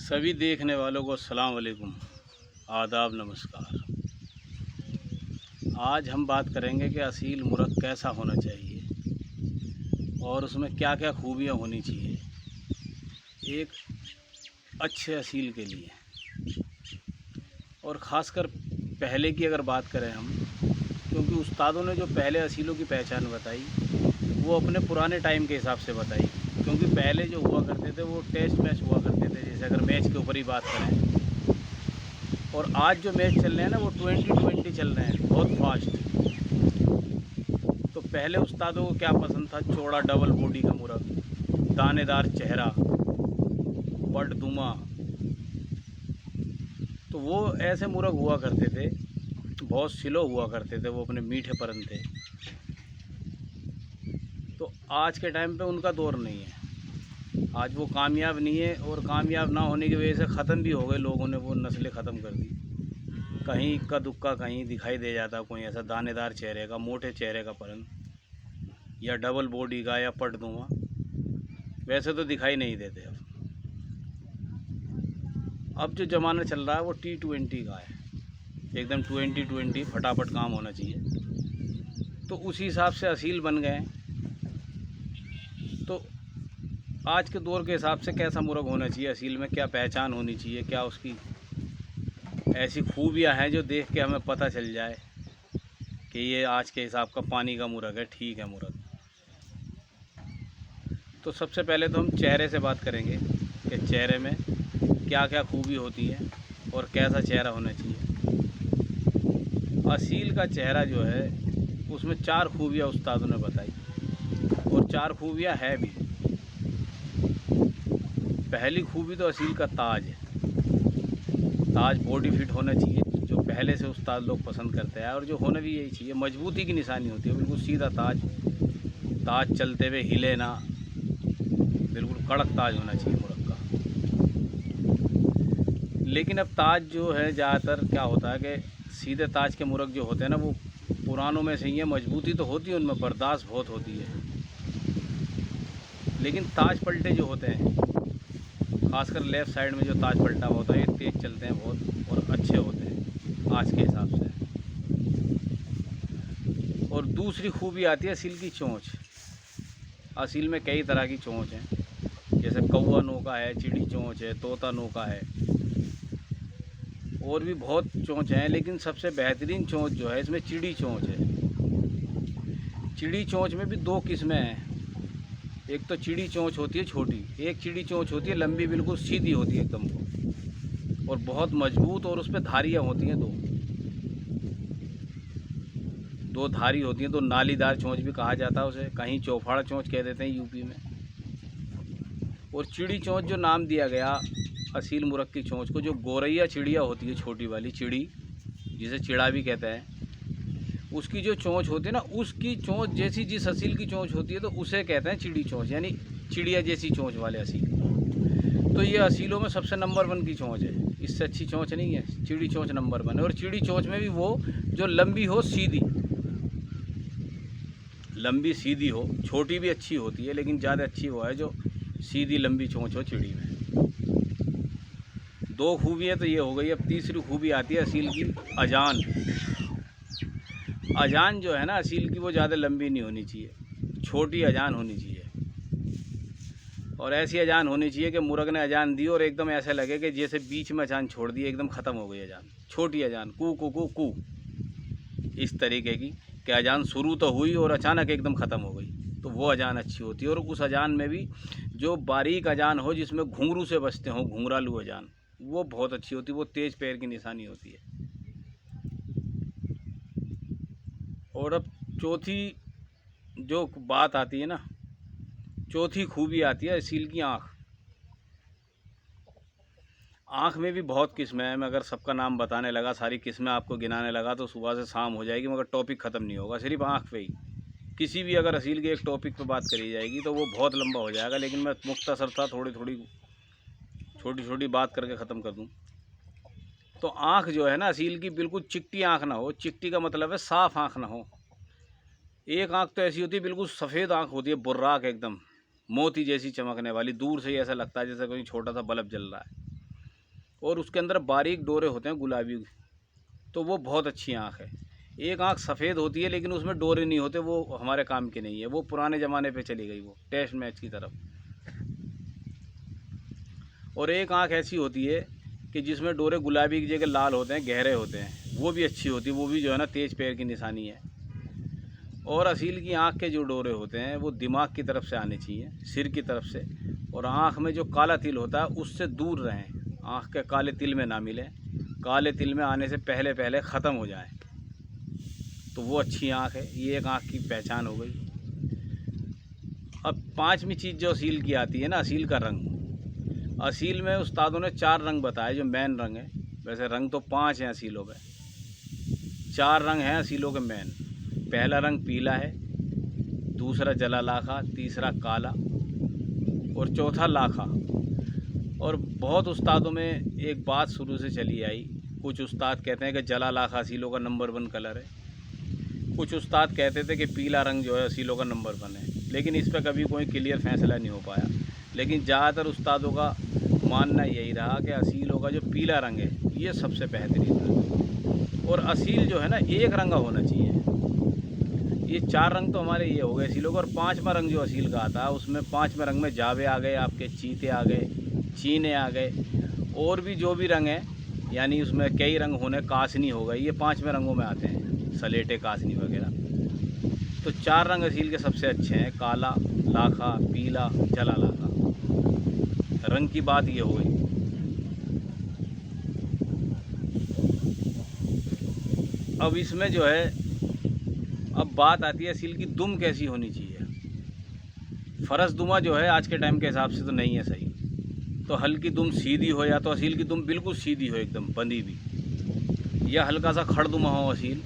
सभी देखने वालों को अस्सलाम वालेकुम, आदाब, नमस्कार। आज हम बात करेंगे कि असील मुर्ग़ कैसा होना चाहिए और उसमें क्या क्या खूबियाँ होनी चाहिए एक अच्छे असील के लिए। और ख़ासकर पहले की अगर बात करें हम, क्योंकि उस्तादों ने जो पहले असीलों की पहचान बताई वो अपने पुराने टाइम के हिसाब से बताई। क्योंकि पहले जो हुआ करते थे वो टेस्ट मैच हुआ करते थे, जैसे अगर मैच के ऊपर ही बात करें। और आज जो मैच चल रहे हैं ना वो 20-20 चल रहे हैं, बहुत फास्ट। तो पहले उस्तादों को क्या पसंद था? चौड़ा डबल बॉडी का मुर्ग़, दानेदार चेहरा, बड़दुमा। तो वो ऐसे मुर्ग़ हुआ करते थे, बहुत स्लो हुआ करते थे, वो अपने मीठे परन थे। तो आज के टाइम पे उनका दौर नहीं है, आज वो कामयाब नहीं है। और कामयाब ना होने की वजह से ख़त्म भी हो गए, लोगों ने वो नस्लें ख़त्म कर दी। कहीं इक्का दुक्का कहीं दिखाई दे जाता कोई ऐसा दानेदार चेहरे का, मोटे चेहरे का परन, या डबल बॉडी का, या पटदुमा। वैसे तो दिखाई नहीं देते। अब जो ज़माना चल रहा है वो T20 का है, एकदम 20-20 फटाफट काम होना चाहिए। तो उसी हिसाब से असील बन गए। तो आज के दौर के हिसाब से कैसा मुर्ग़ होना चाहिए, असील में क्या पहचान होनी चाहिए, क्या उसकी ऐसी खूबियाँ हैं जो देख के हमें पता चल जाए कि ये आज के हिसाब का पानी का मुर्ग़ है, ठीक है मुर्ग़। तो सबसे पहले तो हम चेहरे से बात करेंगे कि चेहरे में क्या क्या खूबी होती है और कैसा चेहरा होना चाहिए। असील का चेहरा जो है उसमें 4 खूबियाँ उस्तादों ने बताई, और 4 खूबियाँ है भी। पहली खूबी तो असील का ताज है। ताज बॉडी फिट होना चाहिए, जो पहले से उस्ताद लोग पसंद करते हैं, और जो होना भी यही चाहिए। मजबूती की निशानी होती है, बिल्कुल सीधा ताज, ताज चलते हुए हिले ना, बिल्कुल कड़क ताज होना चाहिए मुर्ग़ का। लेकिन अब ताज जो है ज़्यादातर क्या होता है कि सीधे ताज के मुर्ग़ जो होते हैं ना वो पुरानों में से ही है। मजबूती तो होती है उनमें, बर्दाश्त बहुत होती है। लेकिन ताज पलटे जो होते हैं, खासकर लेफ़्ट साइड में जो ताज पलटा हुआ होता है, ये तेज़ चलते हैं बहुत और अच्छे होते हैं आज के हिसाब से। और दूसरी खूबी आती है असील की चोंच। असील में कई तरह की चोंच हैं, जैसे कौवा नोका है, चिड़ी चोंच है, तोता नोका है, और भी बहुत चोंच हैं। लेकिन सबसे बेहतरीन चोंच जो है इसमें चिड़ी चोंच है। चिड़ी चोंच में भी 2 किस्में हैं। एक तो चिड़ी चोंच होती है छोटी, एक चिड़ी चोंच होती है लंबी, बिल्कुल सीधी होती है एकदम को, और बहुत मजबूत, और उस पर धारियाँ होती हैं, दो धारी होती हैं। तो नालीदार चोंच भी कहा जाता है उसे, कहीं चौफाड़ा चोंच कह देते हैं यूपी में। और चिड़ी चोंच जो नाम दिया गया असील मुर्ग़ की चोंच को, जो गोरैया चिड़िया होती है, छोटी वाली चिड़ी जिसे चिड़ा भी कहते हैं, उसकी जो चोंच होती है ना, उसकी चोंच जैसी जिस असील की चोंच होती है तो उसे कहते हैं चिड़ी चोंच, यानी चिड़िया जैसी चोंच वाले असील। तो ये असीलों में सबसे नंबर 1 की चोंच है, इससे अच्छी चोंच नहीं है। चिड़ी चोंच नंबर 1 है। और चिड़ी चोंच में भी वो जो लंबी हो, सीधी, लंबी सीधी हो, छोटी भी अच्छी होती है, लेकिन ज़्यादा अच्छी वो है जो सीधी लंबी चोंच हो चिड़ी में। 2 खूबियाँ तो ये हो गई। अब तीसरी खूबी आती है असील की अजान। अजान जो है ना असील की, वो ज़्यादा लंबी नहीं होनी चाहिए, छोटी अजान होनी चाहिए। और ऐसी अजान होनी चाहिए कि मुर्ग़ ने अजान दी और एकदम ऐसे लगे कि जैसे बीच में अजान छोड़ दी, एकदम ख़त्म हो गई अजान। छोटी अजान, कू कू कू कू, इस तरीके की कि अजान शुरू तो हुई और अचानक एकदम ख़त्म हो गई, तो वो अजान अच्छी होती है। और उस अजान में भी जो बारीक अजान हो, जिसमें घुंघरू से बजते हों, घुंघरालू अजान, वो बहुत अच्छी होती है। वो तेज़ पैर की निशानी होती है। और अब चौथी जो बात आती है ना, चौथी खूबी आती है असील की आँख। आँख में भी बहुत किस्में हैं। मैं अगर सबका नाम बताने लगा, सारी किस्में आपको गिनाने लगा, तो सुबह से शाम हो जाएगी, मगर टॉपिक ख़त्म नहीं होगा। सिर्फ आँख पे ही किसी भी अगर असील के एक टॉपिक पे बात करी जाएगी तो वो बहुत लंबा हो जाएगा। लेकिन मैं मुख्तसर था, छोटी छोटी बात करके ख़त्म कर दूँ। तो आँख जो है ना असील की, बिल्कुल चिट्टी आँख ना हो। चिट्टी का मतलब है साफ़ आँख ना हो। एक आँख तो ऐसी होती है, बिल्कुल सफ़ेद आँख होती है, बुर्राक एकदम, मोती जैसी चमकने वाली। दूर से ही ऐसा लगता है जैसे कोई छोटा सा बल्ब जल रहा है। और उसके अंदर बारीक डोरे होते हैं गुलाबी, तो वो बहुत अच्छी आँख है। एक आँख सफ़ेद होती है लेकिन उसमें डोरे नहीं होते, वो हमारे काम की नहीं है, वो पुराने ज़माने पे चली गई, वो टेस्ट मैच की तरफ। और एक आँख ऐसी होती है कि जिसमें डोरे गुलाबी की जगह लाल होते हैं, गहरे होते हैं, वो भी अच्छी होती है, वो भी जो है ना तेज पैर की निशानी है। और असील की आँख के जो डोरे होते हैं वो दिमाग की तरफ से आने चाहिए, सिर की तरफ से, और आँख में जो काला तिल होता है उससे दूर रहें, आँख के काले तिल में ना मिलें, काले तिल में आने से पहले पहले ख़त्म हो जाए, तो वो अच्छी आँख है। ये एक आँख की पहचान हो गई। अब पांचवी चीज़ जो असील की आती है ना, असील का रंग। असील में उस्तादों ने 4 रंग बताए जो मेन रंग है, वैसे रंग तो 5 हैं असीलों में, 4 रंग हैं असीलों के मेन। पहला रंग पीला है, दूसरा जला लाखा, तीसरा काला और चौथा लाखा। और बहुत उस्तादों में एक बात शुरू से चली आई, कुछ उस्ताद कहते हैं कि जला लाखा असीलों का नंबर 1 कलर है, कुछ उस्ताद कहते थे कि पीला रंग जो है असीलों का नंबर 1 है, लेकिन इस पर कभी कोई क्लियर फैसला नहीं हो पाया। लेकिन ज़्यादातर उस्तादों का मानना यही रहा कि असीलों का जो पीला रंग है ये सबसे बेहतरीन रंग। और असील जो है ना एक रंगा होना चाहिए। ये 4 रंग तो हमारे ये हो गए असीलों का। और 5वां रंग जो असील का आता है उसमें 5वें रंग में जावे आ गए, आपके चीते आ गए, चीने आ गए, और भी जो भी रंग हैं, यानी उसमें कई रंग होने, कासनी हो गई, ये 5वें रंगों में आते हैं, सलेटे, कासनी वगैरह। तो 4 रंग असील के सबसे अच्छे हैं, काला, लाखा, पीला, जला लाखा। रंग की बात ये हो गई। अब इसमें जो है, अब बात आती है असील की दुम कैसी होनी चाहिए। फरस दुमा जो है आज के टाइम के हिसाब से तो नहीं है सही, तो हल्की दुम सीधी हो, या तो असील की दुम बिल्कुल सीधी हो एकदम बंधी भी, या हल्का सा खड़दुमा हो असील।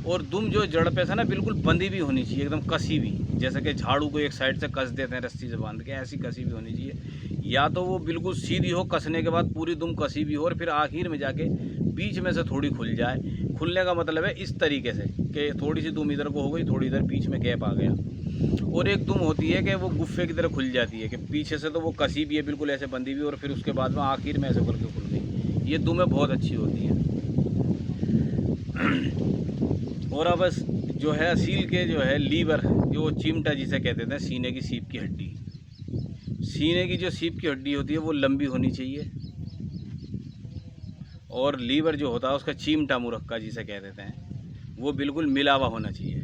और दुम जो जड़ पे था ना बिल्कुल बंधी भी होनी चाहिए, एकदम कसी भी, जैसे कि झाड़ू को एक साइड से कस देते हैं रस्सी से बांध के, ऐसी कसी भी होनी चाहिए। या तो वो बिल्कुल सीधी हो, कसने के बाद पूरी दुम कसी भी हो, और फिर आखिर में जाके बीच में से थोड़ी खुल जाए। खुलने का मतलब है इस तरीके से कि थोड़ी सी दुम इधर को हो गई, थोड़ी इधर बीच में गैप आ गया। और एक दुम होती है कि वो गुफ्फे की तरह खुल जाती है, कि पीछे से तो वो कसी भी है बिल्कुल ऐसे बंधी भी, और फिर उसके बाद में आखिर में ऐसे करके खुल गई। ये दुमें बहुत अच्छी होती हैं। और अब जो है असील के जो है लीवर, जो चिमटा जिसे कहते थे, सीने की सीप की हड्डी, सीने की जो सीप की हड्डी होती है वो लंबी होनी चाहिए। और लीवर जो होता है उसका चिमटा, मुरक्का जिसे कहते हैं, वो बिल्कुल मिला हुआ होना चाहिए।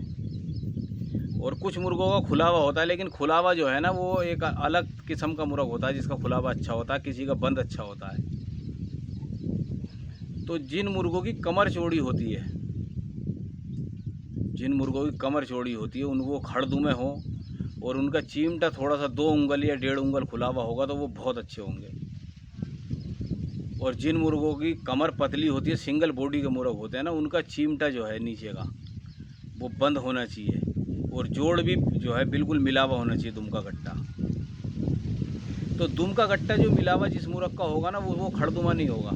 और कुछ मुर्गों का खुला हुआ होता है, लेकिन खुला हुआ जो है ना वो एक अलग किस्म का मुर्ग होता है जिसका खुला हुआ अच्छा होता है, किसी का बंद अच्छा होता है। तो जिन मुर्गों की कमर चौड़ी होती है, जिन मुर्गों की कमर चौड़ी होती है उनको खड़दुमे हो, और उनका चिमटा थोड़ा सा 2 उंगल या 1.5 उंगल खुला हुआ होगा तो वो बहुत अच्छे होंगे। और जिन मुर्गों की कमर पतली होती है, सिंगल बॉडी के मुर्ग होते हैं ना, उनका चिमटा जो है नीचे का वो बंद होना चाहिए, और जोड़ भी जो है बिल्कुल मिला हुआ होना चाहिए दुम का गट्टा। तो दुम का गट्टा जो मिला हुआ जिस मुर्ग का होगा ना वो खड़दुमा नहीं होगा।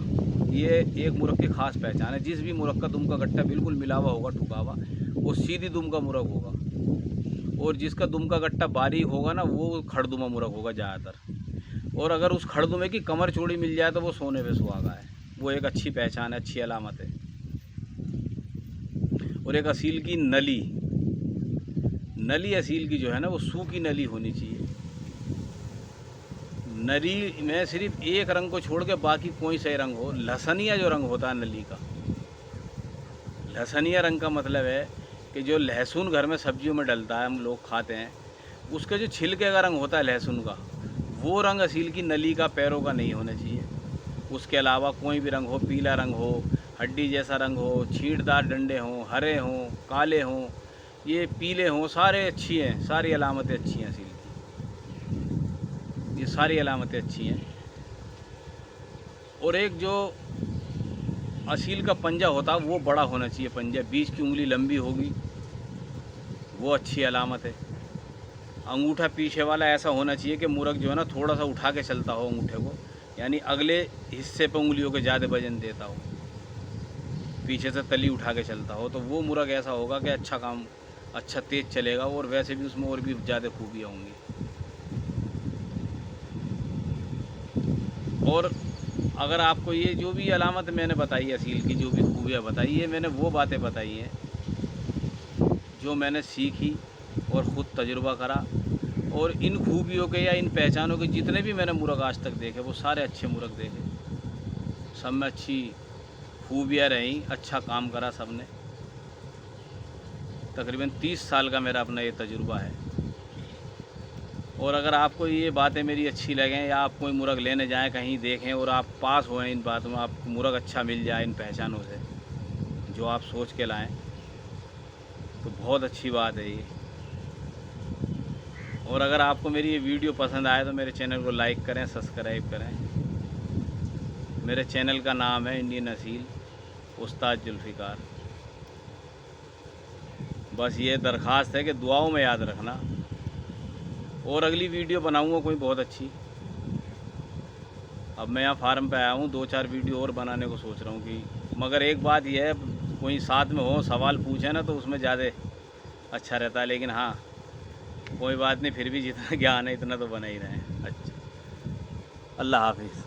ये एक मुर्ग की खास पहचान है, जिस भी मुर्ग का दुम का गट्टा बिल्कुल मिला हुआ होगा, ठुका हुआ, वो सीधी दुम का मुर्ग होगा। और जिसका दुम का गट्टा बारीक होगा ना वो खड़दुमा मुर्ग होगा ज़्यादातर। और अगर उस खड़दुमे की कमर चौड़ी मिल जाए तो वो सोने पे सुहागा है, वो एक अच्छी पहचान है, अच्छी अलामत है। और एक असील की नली, नली असील की जो है ना वो सूखी नली होनी चाहिए। नली में सिर्फ एक रंग को छोड़ के बाकी कोई सही रंग हो। लहसनिया जो रंग होता है नली का, लहसनिया रंग का मतलब है कि जो लहसुन घर में सब्जियों में डलता है, हम लोग खाते हैं, उसके जो छिलके का रंग होता है लहसुन का, वो रंग असील की नली का, पैरों का नहीं होना चाहिए। उसके अलावा कोई भी रंग हो, पीला रंग हो, हड्डी जैसा रंग हो, छींटदार डंडे हों, हरे हों, काले हों, ये पीले हों, सारे अच्छी हैं, सारी अलामतें अच्छी हैं असील की, ये सारी अलामतें अच्छी हैं। और एक जो असील का पंजा होता है वो बड़ा होना चाहिए, पंजा, बीच की उंगली लंबी होगी, वो अच्छी अलामत है। अंगूठा पीछे वाला ऐसा होना चाहिए कि मुर्ग जो है ना थोड़ा सा उठा के चलता हो अंगूठे को, यानी अगले हिस्से पर उंगलियों के ज़्यादा वजन देता हो, पीछे से तली उठा के चलता हो, तो वो मुर्ग ऐसा होगा कि अच्छा काम, अच्छा तेज़ चलेगा, और वैसे भी उसमें और भी ज़्यादा खूबियाँ होंगी। और अगर आपको ये जो भी अलामत मैंने बताई असील की, जो भी खूबियाँ बताई है, मैंने वो बातें बताई हैं जो मैंने सीखी और ख़ुद तजुर्बा करा। और इन खूबियों के या इन पहचानों के जितने भी मैंने मुर्ग़ आज तक देखे, वो सारे अच्छे मुर्ग़ देखे। सब में अच्छी खूबियाँ रहीं, अच्छा काम करा सब ने। तकरीबन 30 साल का मेरा अपना ये तजुर्बा है। और अगर आपको ये बातें मेरी अच्छी लगें या आप कोई मुर्ग़ लेने जाएं, कहीं देखें और आप पास होएं इन बातों में, आपको मुर्ग़ अच्छा मिल जाए इन पहचानों से जो आप सोच के लाएं, तो बहुत अच्छी बात है ये। और अगर आपको मेरी ये वीडियो पसंद आए तो मेरे चैनल को लाइक करें, सब्सक्राइब करें। मेरे चैनल का नाम है इंडियन असील उस्ताद जुल्फ़िकार। बस ये दरख्वास्त है कि दुआओं में याद रखना। और अगली वीडियो बनाऊंगा कोई बहुत अच्छी। अब मैं यहाँ फार्म पे आया हूँ, 2-4 वीडियो और बनाने को सोच रहा हूँ कि, मगर एक बात यह है, कोई साथ में हो, सवाल पूछे ना, तो उसमें ज़्यादा अच्छा रहता है। लेकिन हाँ, कोई बात नहीं, फिर भी जितना ज्ञान है इतना तो बना ही रहे। अच्छा, अल्लाह हाफिज़।